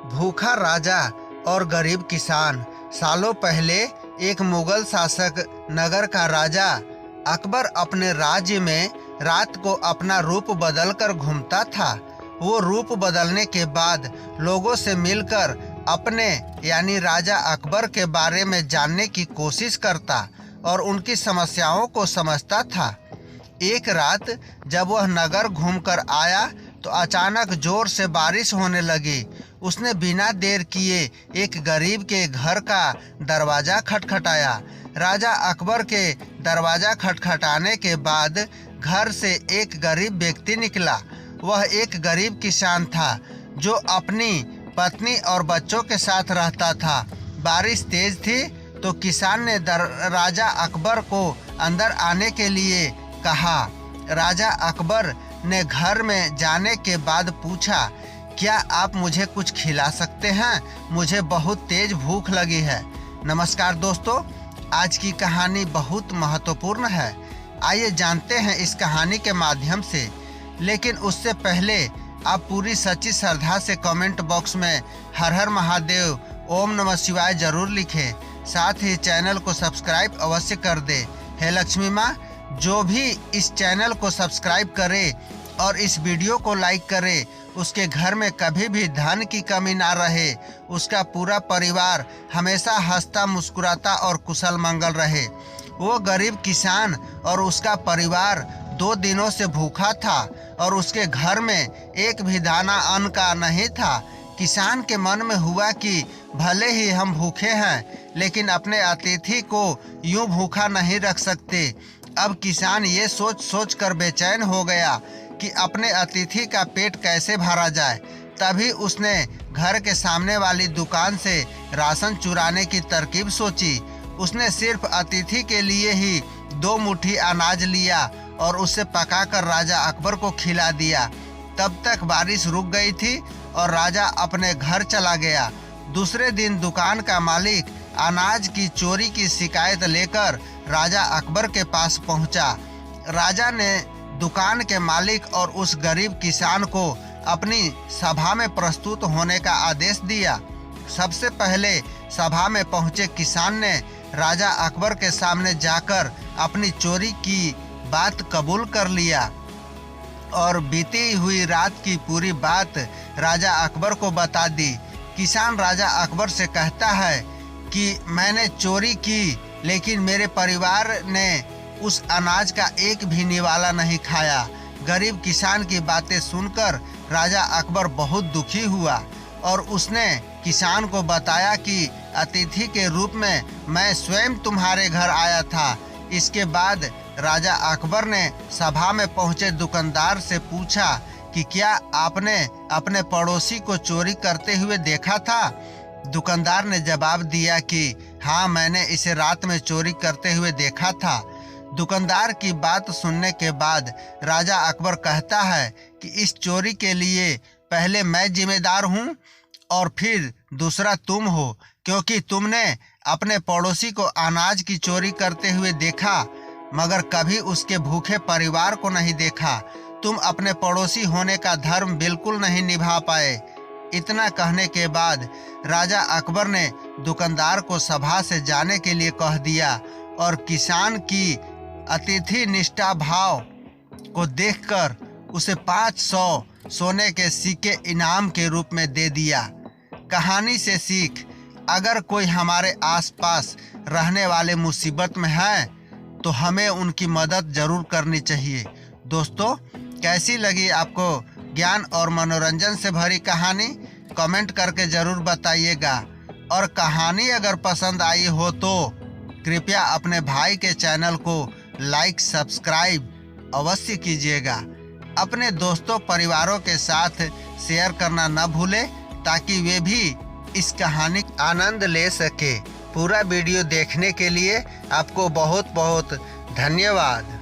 भूखा राजा और गरीब किसान। सालों पहले एक मुगल शासक नगर का राजा अकबर अपने राज्य में रात को अपना रूप बदलकर घूमता था। वो रूप बदलने के बाद लोगों से मिलकर अपने यानी राजा अकबर के बारे में जानने की कोशिश करता और उनकी समस्याओं को समझता था। एक रात जब वह नगर घूमकर आया तो अचानक जोर से बारिश होने लगी। उसने बिना देर किए एक गरीब के घर का दरवाजा खटखटाया। राजा अकबर के दरवाजा खटखटाने के बाद घर से एक गरीब व्यक्ति निकला। वह एक गरीब किसान था जो अपनी पत्नी और बच्चों के साथ रहता था। बारिश तेज थी तो किसान ने राजा अकबर को अंदर आने के लिए कहा। राजा अकबर ने घर में जाने के बाद पूछा, क्या आप मुझे कुछ खिला सकते हैं? मुझे बहुत तेज भूख लगी है। नमस्कार दोस्तों, आज की कहानी बहुत महत्वपूर्ण है। आइए जानते हैं इस कहानी के माध्यम से। लेकिन उससे पहले आप पूरी सच्ची श्रद्धा से कमेंट बॉक्स में हर हर महादेव, ओम नमः शिवाय जरूर लिखें। साथ ही चैनल को सब्सक्राइब अवश्य कर दे। हे लक्ष्मी माँ, जो भी इस चैनल को सब्सक्राइब करे और इस वीडियो को लाइक करे, उसके घर में कभी भी धन की कमी ना रहे। उसका पूरा परिवार हमेशा हंसता मुस्कुराता और कुशल मंगल रहे। वो गरीब किसान और उसका परिवार 2 दिनों से भूखा था और उसके घर में एक भी दाना अन्न का नहीं था। किसान के मन में हुआ कि भले ही हम भूखे हैं, लेकिन अपने अतिथि को यूं भूखा नहीं रख सकते। अब किसान ये सोच कर बेचैन हो गया कि अपने अतिथि का पेट कैसे भरा जाए। तभी उसने घर के सामने वाली दुकान से राशन चुराने की तरकीब सोची। उसने सिर्फ अतिथि के लिए ही 2 मुट्ठी अनाज लिया और उसे पकाकर राजा अकबर को खिला दिया। तब तक बारिश रुक गई थी और राजा अपने घर चला गया। दूसरे दिन दुकान का मालिक अनाज की चोरी की शिकायत लेकर राजा अकबर के पास पहुंचा। राजा ने दुकान के मालिक और उस गरीब किसान को अपनी सभा में प्रस्तुत होने का आदेश दिया। सबसे पहले सभा में पहुंचे किसान ने राजा अकबर के सामने जाकर अपनी चोरी की बात कबूल कर लिया और बीती हुई रात की पूरी बात राजा अकबर को बता दी। किसान राजा अकबर से कहता है कि मैंने चोरी की, लेकिन मेरे परिवार ने उस अनाज का एक भी निवाला नहीं खाया। गरीब किसान की बातें सुनकर राजा अकबर बहुत दुखी हुआ और उसने किसान को बताया कि अतिथि के रूप में मैं स्वयं तुम्हारे घर आया था। इसके बाद राजा अकबर ने सभा में पहुंचे दुकानदार से पूछा कि क्या आपने अपने पड़ोसी को चोरी करते हुए देखा था? दुकानदार ने जवाब दिया कि हाँ, मैंने इसे रात में चोरी करते हुए देखा था। दुकानदार की बात सुनने के बाद राजा अकबर कहता है कि इस चोरी के लिए पहले मैं जिम्मेदार हूँ और फिर दूसरा तुम हो, क्योंकि तुमने अपने पड़ोसी को अनाज की चोरी करते हुए देखा मगर कभी उसके भूखे परिवार को नहीं देखा। तुम अपने पड़ोसी होने का धर्म बिल्कुल नहीं निभा पाए। इतना कहने के बाद राजा अकबर ने दुकानदार को सभा से जाने के लिए कह दिया और किसान की अतिथि निष्ठा भाव को देखकर उसे 500 सोने के सिक्के इनाम के रूप में दे दिया। कहानी से सीख, अगर कोई हमारे आसपास रहने वाले मुसीबत में है तो हमें उनकी मदद जरूर करनी चाहिए। दोस्तों, कैसी लगी आपको ज्ञान और मनोरंजन से भरी कहानी? कमेंट करके जरूर बताइएगा। और कहानी अगर पसंद आई हो तो कृपया अपने भाई के चैनल को लाइक सब्सक्राइब अवश्य कीजिएगा। अपने दोस्तों परिवारों के साथ शेयर करना न भूलें ताकि वे भी इस कहानी का आनंद ले सके। पूरा वीडियो देखने के लिए आपको बहुत बहुत धन्यवाद।